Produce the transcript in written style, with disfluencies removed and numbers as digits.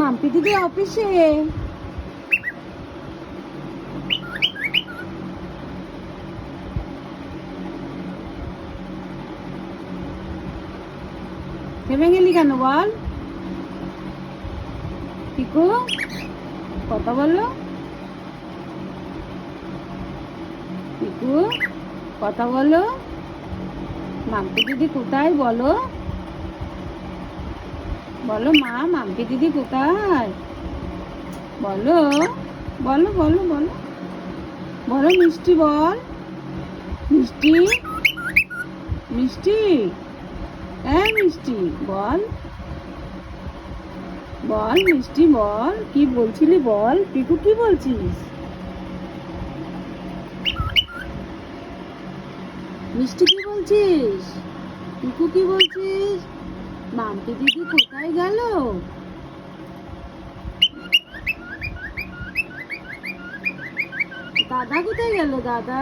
মাম্পি দিদি অফিসে। থেমে গেলি কেন বল? পিকু কথা বলো। পিকু কথা বলো। মাম্পি দিদি কোথায় বলো? বলো মা, মাম্পি দিদি কোথায়? বলো বলো বলো বলো বলো। মিষ্টি বল। মিষ্টি মিষ্টি, হ্যাঁ মিষ্টি বল। বল মিষ্টি বল, কি বলছিলি বল। পিকু কি বলছিস? মিষ্টি কি বলছিস? পিকু কি বলছিস? মাম্পি দিদি কোথায় গেল? দাদা কোথায় গেল? দাদা